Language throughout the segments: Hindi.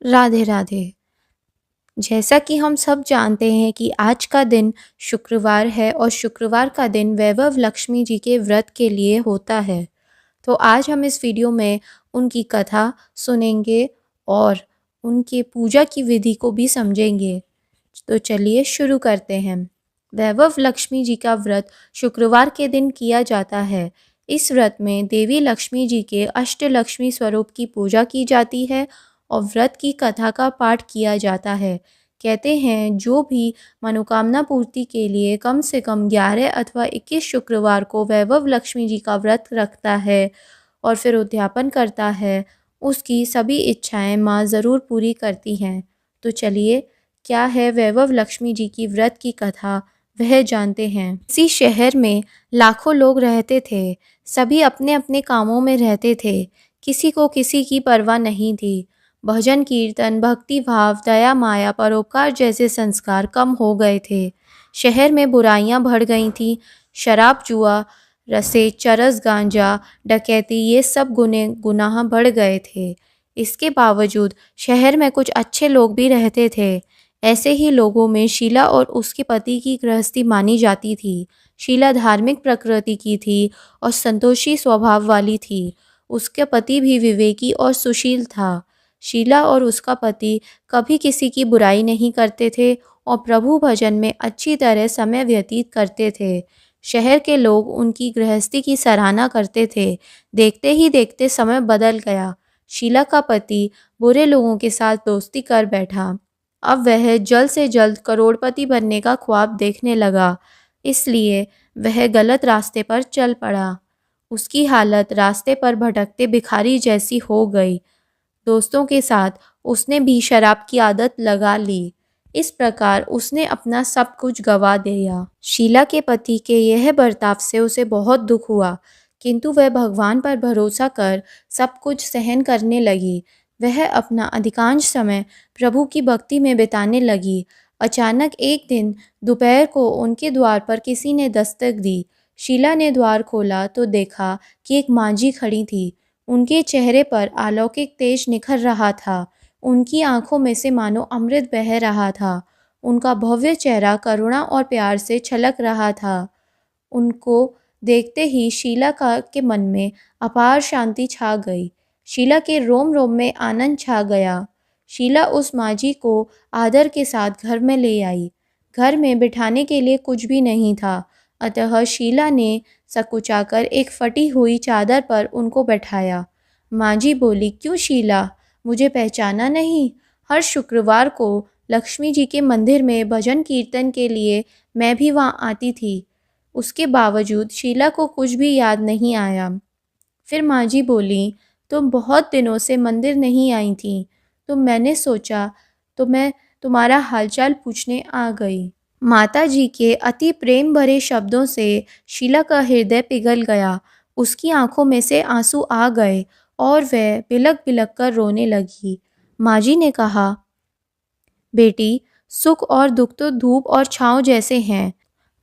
राधे राधे। जैसा कि हम सब जानते हैं कि आज का दिन शुक्रवार है और शुक्रवार का दिन वैभव लक्ष्मी जी के व्रत के लिए होता है। तो आज हम इस वीडियो में उनकी कथा सुनेंगे और उनके पूजा की विधि को भी समझेंगे। तो चलिए शुरू करते हैं। वैभव लक्ष्मी जी का व्रत शुक्रवार के दिन किया जाता है। इस व्रत में देवी लक्ष्मी जी के अष्टलक्ष्मी स्वरूप की पूजा की जाती है और व्रत की कथा का पाठ किया जाता है। कहते हैं जो भी मनोकामना पूर्ति के लिए कम से कम 11 अथवा 21 शुक्रवार को वैभव लक्ष्मी जी का व्रत रखता है और फिर उद्यापन करता है, उसकी सभी इच्छाएं माँ ज़रूर पूरी करती हैं। तो चलिए, क्या है वैभव लक्ष्मी जी की व्रत की कथा, वह जानते हैं। इसी शहर में लाखों लोग रहते थे। सभी अपने अपने कामों में रहते थे। किसी को किसी की परवाह नहीं थी। भजन कीर्तन, भक्ति भाव, दया माया, परोपकार जैसे संस्कार कम हो गए थे। शहर में बुराइयां बढ़ गई थीं। शराब, जुआ, रसे, चरस, गांजा, डकैती, ये सब गुनाह बढ़ गए थे। इसके बावजूद शहर में कुछ अच्छे लोग भी रहते थे। ऐसे ही लोगों में शीला और उसके पति की गृहस्थी मानी जाती थी। शीला धार्मिक प्रकृति की थी और संतोषी स्वभाव वाली थी। उसके पति भी विवेकी और सुशील था। शीला और उसका पति कभी किसी की बुराई नहीं करते थे और प्रभु भजन में अच्छी तरह समय व्यतीत करते थे। शहर के लोग उनकी गृहस्थी की सराहना करते थे। देखते ही देखते समय बदल गया। शीला का पति बुरे लोगों के साथ दोस्ती कर बैठा। अब वह जल्द से जल्द करोड़पति बनने का ख्वाब देखने लगा, इसलिए वह गलत रास्ते पर चल पड़ा। उसकी हालत रास्ते पर भटकते भिखारी जैसी हो गई। दोस्तों के साथ उसने भी शराब की आदत लगा ली। इस प्रकार उसने अपना सब कुछ गंवा दिया। शीला के पति के यह बर्ताव से उसे बहुत दुख हुआ, किंतु वह भगवान पर भरोसा कर सब कुछ सहन करने लगी। वह अपना अधिकांश समय प्रभु की भक्ति में बिताने लगी। अचानक एक दिन दोपहर को उनके द्वार पर किसी ने दस्तक दी। शीला ने द्वार खोला तो देखा कि एक मांझी खड़ी थी। उनके चेहरे पर अलौकिक तेज निखर रहा था। उनकी आंखों में से मानो अमृत बह रहा था। उनका भव्य चेहरा करुणा और प्यार से छलक रहा था। उनको देखते ही शीला के मन में अपार शांति छा गई। शीला के रोम रोम में आनंद छा गया। शीला उस मांझी को आदर के साथ घर में ले आई। घर में बिठाने के लिए कुछ भी नहीं था, अतः शीला ने सकुचाकर एक फटी हुई चादर पर उनको बैठाया। मांझी बोली, क्यों शीला, मुझे पहचाना नहीं? हर शुक्रवार को लक्ष्मी जी के मंदिर में भजन कीर्तन के लिए मैं भी वहाँ आती थी। उसके बावजूद शीला को कुछ भी याद नहीं आया। फिर मांझी बोली, तुम बहुत दिनों से मंदिर नहीं आई थी, तो मैंने सोचा तो मैं तुम्हारा हालचाल पूछने आ गई। माता जी के अति प्रेम भरे शब्दों से शीला का हृदय पिघल गया। उसकी आंखों में से आंसू आ गए और वह बिलक बिलक कर रोने लगी। माँ जी ने कहा, बेटी, सुख और दुख तो धूप और छाँव जैसे हैं।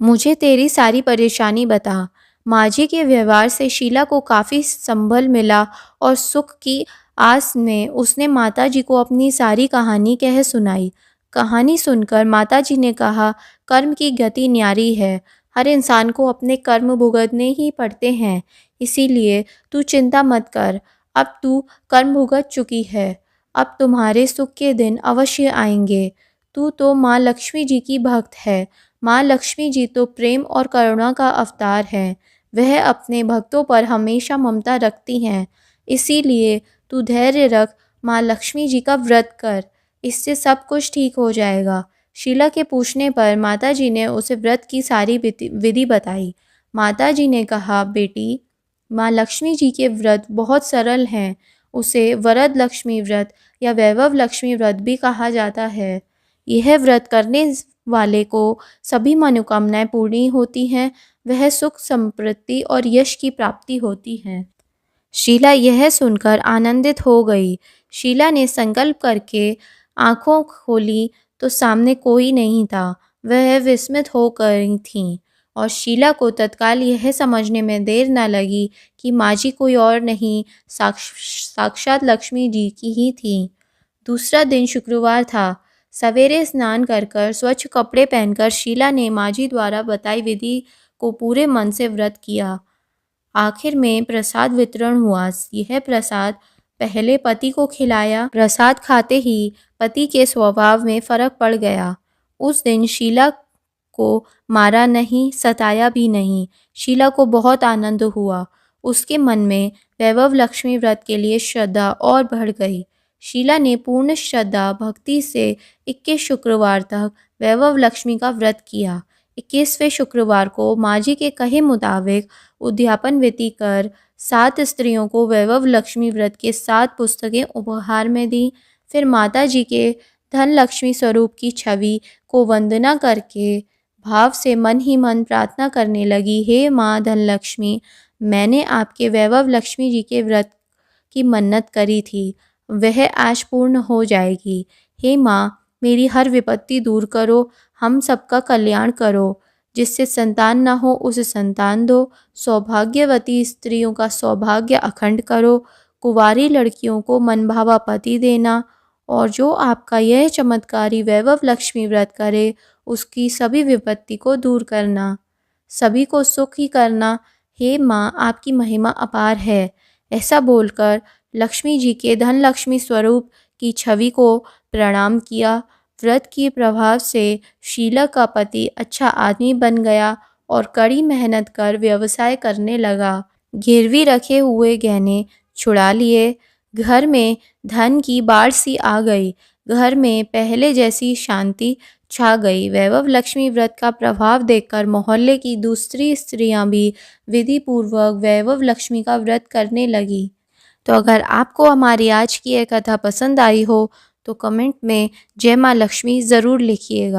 मुझे तेरी सारी परेशानी बता। माँझी के व्यवहार से शीला को काफ़ी संबल मिला और सुख की आस में उसने माताजी को अपनी सारी कहानी कह सुनाई। कहानी सुनकर माताजी ने कहा, कर्म की गति न्यारी है। हर इंसान को अपने कर्म भुगतने ही पड़ते हैं, इसीलिए तू चिंता मत कर। अब तू कर्म भुगत चुकी है, अब तुम्हारे सुख के दिन अवश्य आएंगे। तू तो माँ लक्ष्मी जी की भक्त है। माँ लक्ष्मी जी तो प्रेम और करुणा का अवतार है। वह अपने भक्तों पर हमेशा ममता रखती हैं। इसीलिए तू धैर्य रख, माँ लक्ष्मी जी का व्रत कर, इससे सब कुछ ठीक हो जाएगा। शीला के पूछने पर माताजी ने उसे व्रत की सारी विधि बताई। माताजी ने कहा, बेटी, माँ लक्ष्मी जी के व्रत बहुत सरल हैं। उसे वरद लक्ष्मी व्रत या वैभव लक्ष्मी व्रत भी कहा जाता है। यह व्रत करने वाले को सभी मनोकामनाएं पूरी होती हैं। वह सुख, समृद्धि और यश की प्राप्ति होती है। शीला यह सुनकर आनंदित हो गई। शीला ने संकल्प करके आंखों खोली तो सामने कोई नहीं था। वह विस्मित हो गई थीं और शीला को तत्काल यह समझने में देर न लगी कि माँ जी कोई और नहीं, साक्षात लक्ष्मी जी की ही थी। दूसरा दिन शुक्रवार था। सवेरे स्नान कर कर स्वच्छ कपड़े पहनकर शीला ने माँ जी द्वारा बताई विधि को पूरे मन से व्रत किया। आखिर में प्रसाद वितरण हुआ। यह प्रसाद पहले पति को खिलाया। प्रसाद खाते ही पति के स्वभाव में फर्क पड़ गया। उस दिन शीला को मारा नहीं, सताया भी नहीं। शीला को बहुत आनंद हुआ। उसके मन में वैभव लक्ष्मी व्रत के लिए श्रद्धा और बढ़ गई। शीला ने पूर्ण श्रद्धा भक्ति से 21 शुक्रवार तक वैभव लक्ष्मी का व्रत किया। 21वें शुक्रवार को माँ जी के कहे मुताबिक उद्यापन विधि कर 7 स्त्रियों को वैभव लक्ष्मी व्रत के 7 पुस्तकें उपहार में दी। फिर माता जी के धन लक्ष्मी स्वरूप की छवि को वंदना करके भाव से मन ही मन प्रार्थना करने लगी, हे माँ धनलक्ष्मी, मैंने आपके वैभव लक्ष्मी जी के व्रत की मन्नत करी थी, वह आज पूर्ण हो जाएगी। हे माँ, मेरी हर विपत्ति दूर करो, हम सबका कल्याण करो। जिससे संतान न हो उसे संतान दो। सौभाग्यवती स्त्रियों का सौभाग्य अखंड करो। कुंवारी लड़कियों को मनभावा पति देना। और जो आपका यह चमत्कारी वैभव लक्ष्मी व्रत करे उसकी सभी विपत्ति को दूर करना, सभी को सुखी करना। हे माँ, आपकी महिमा अपार है। ऐसा बोलकर लक्ष्मी जी के धन लक्ष्मी स्वरूप की छवि को प्रणाम किया। व्रत के प्रभाव से शीला का पति अच्छा आदमी बन गया और कड़ी मेहनत कर व्यवसाय करने लगा। गिरवी रखे हुए गहने छुड़ा लिए। घर में धन की बाढ़ सी आ गई। घर में पहले जैसी शांति छा गई। वैभव लक्ष्मी व्रत का प्रभाव देखकर मोहल्ले की दूसरी स्त्रियां भी विधि पूर्वक वैभव लक्ष्मी का व्रत करने लगी। तो अगर आपको हमारी आज की यह कथा पसंद आई हो तो कमेंट में जय माँ लक्ष्मी ज़रूर लिखिएगा।